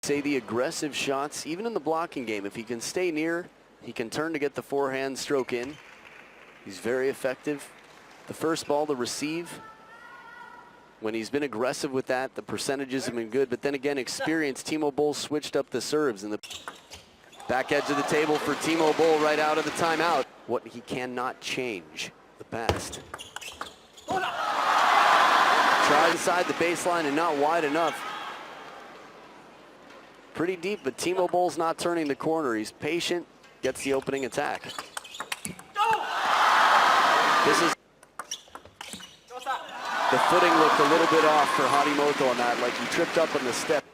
Say the aggressive shots, even in the blocking game, if he can stay near, he can turn to get the forehand stroke in. He's very effective. The first ball to receive, when he's been aggressive with that, the percentages have been good, but then again, experienced. Timo Boll switched up the serves, and the back edge of the table for Timo Boll right out of the timeout. What he cannot change, the best. Try inside the baseline and not wide enough. Pretty deep, but Timo Boll's not turning the corner. He's patient, gets the opening attack. This is the footing looked a little bit off for Harimoto on that, like he tripped up on the step.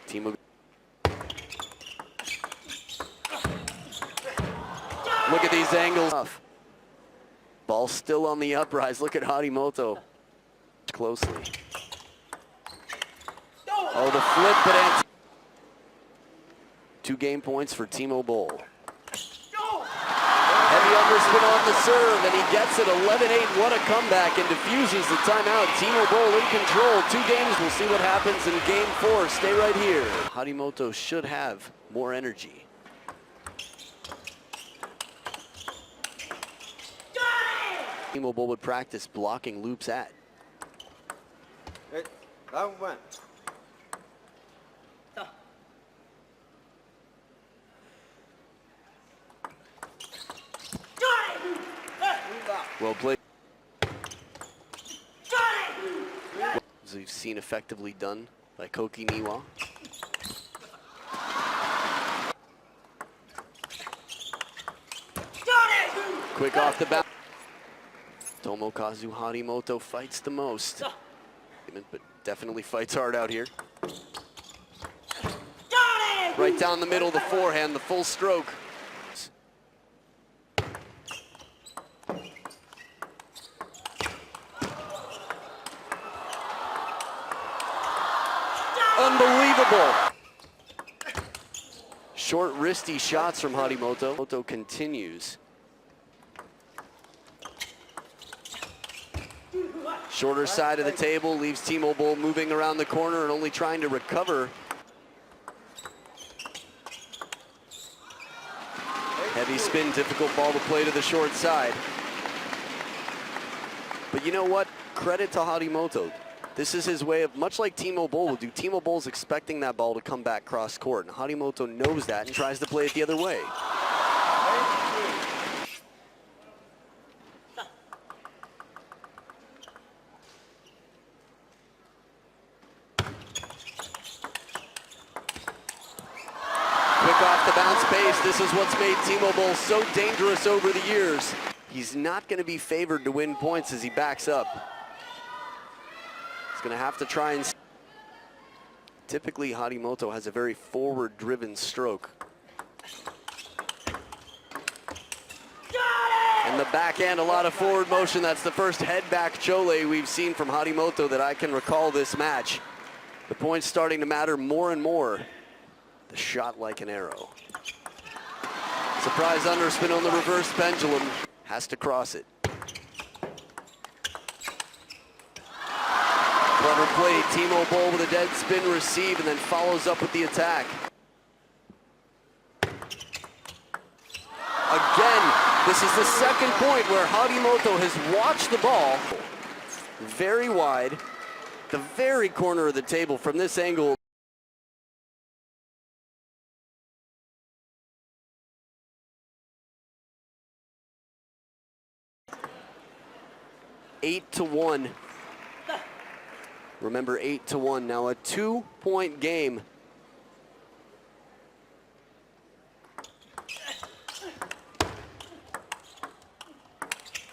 Timo. Look at these angles. Ball still on the uprise. Look at Harimoto closely. Oh, the flip, but 2 game points for Timo Boll. Heavy underspin on the serve, and he gets it 11-8. What a comeback, and diffuses the timeout. Timo Boll in control. 2 games. We'll see what happens in game 4. Stay right here. Harimoto should have more energy. Timo Boll would practice blocking loops at. Well played. As we've seen effectively done by Koki Niwa. Quick off the bat. Tomokazu Harimoto fights the most, but definitely fights hard out here. Right down the middle, the forehand, the full stroke. Unbelievable. Short wristy shots from Harimoto. Harimoto continues. Shorter side of the table leaves Timo Boll moving around the corner and only trying to recover. Heavy spin, difficult ball to play to the short side. But you know what? Credit to Harimoto. This is his way of, much like Timo Boll will do. Timo Boll's expecting that ball to come back cross court, and Harimoto knows that and tries to play it the other way. Quick off the bounce pace. This is what's made Timo Boll so dangerous over the years. He's not going to be favored to win points as he backs up. He's going to have to try and... Typically, Harimoto has a very forward-driven stroke. And the backhand, a lot of forward motion. That's the first head-back chole we've seen from Harimoto that I can recall this match. The points starting to matter more and more. The shot like an arrow. Surprise underspin on the reverse pendulum. Has to cross it. Clever play, Timo Boll with a dead spin receive and then follows up with the attack. Again, this is the second point where Harimoto has watched the ball very wide, the very corner of the table from this angle. Eight to 1. Remember, 8-1. Now a 2-point game.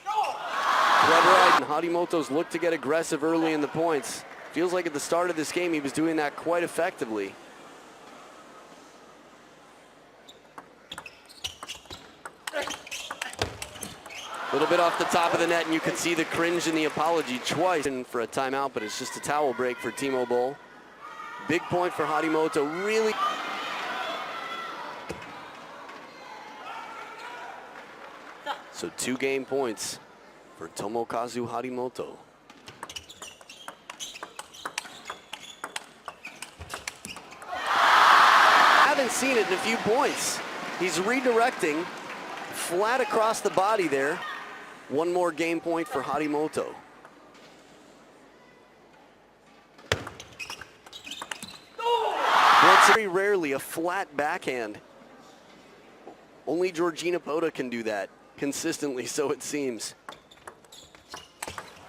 Clever. Harimoto's looked to get aggressive early in the points. Feels like at the start of this game he was doing that quite effectively. A little bit off the top of the net, and you can see the cringe and the apology twice for a timeout, but it's just a towel break for Timo Boll. Big point for Harimoto, really. So 2 game points for Tomokazu Harimoto. seen it in a few points. He's redirecting flat across the body there. One more game point for Harimoto. Once very rarely a flat backhand. Only Georgina Pota can do that consistently, so it seems.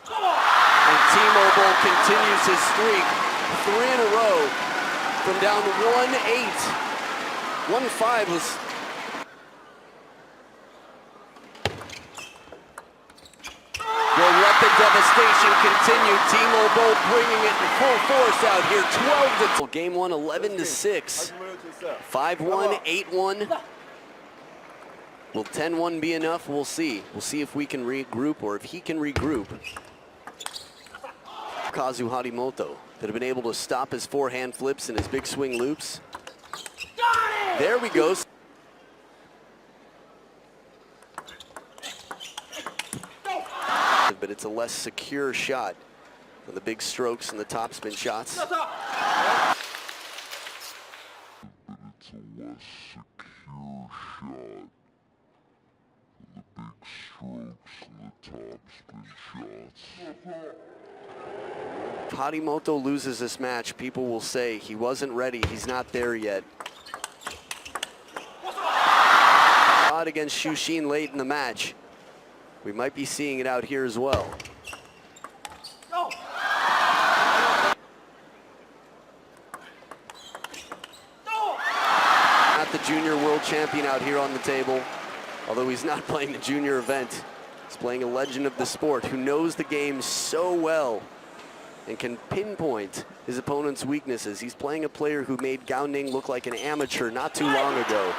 And Timo Boll continues his streak, 3 in a row, from down 1-8. 1-5 was... Well, let the devastation continue. Timo Boll bringing it in full force out here. 12 to... Game 1, 11-6. 5-1, 8-1. Will 10-1 be enough? We'll see. We'll see if we can regroup or if he can regroup. Kazu Harimoto that have been able to stop his forehand flips and his big swing loops. There we go. But it's a less secure shot than the big strokes and the topspin shots. But it's a less secure shot. The big strokes and the topspin shots. If Harimoto loses this match, people will say he wasn't ready, he's not there yet. Against Shushin late in the match. We might be seeing it out here as well. Not the junior world champion out here on the table, although he's not playing the junior event. He's playing a legend of the sport who knows the game so well and can pinpoint his opponent's weaknesses. He's playing a player who made Gao Ning look like an amateur not too long ago.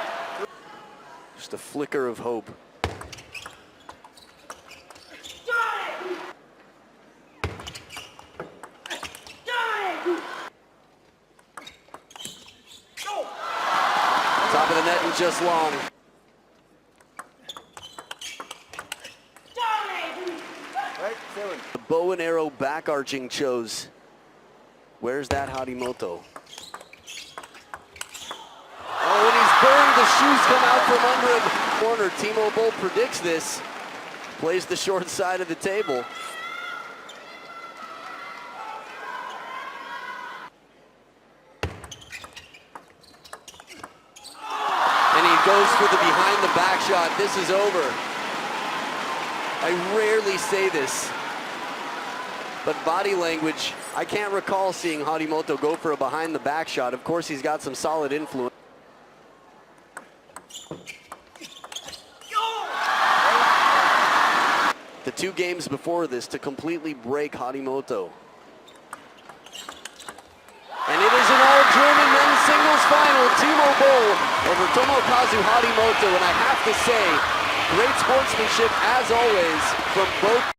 Just a flicker of hope. Top of the net and just long. The bow and arrow back arching chose. Where's that Harimoto? Oh, and he's burned. The shoes come out from under him. Corner. Timo Boll predicts this. Plays the short side of the table. And he goes for the behind the back shot. This is over. I rarely say this, but body language, I can't recall seeing Harimoto go for a behind the back shot. Of course, he's got some solid influence. The 2 games before this to completely break Harimoto. And it is an all-German men's singles final. Timo Boll over Tomokazu Harimoto. And I have to say, great sportsmanship as always from both.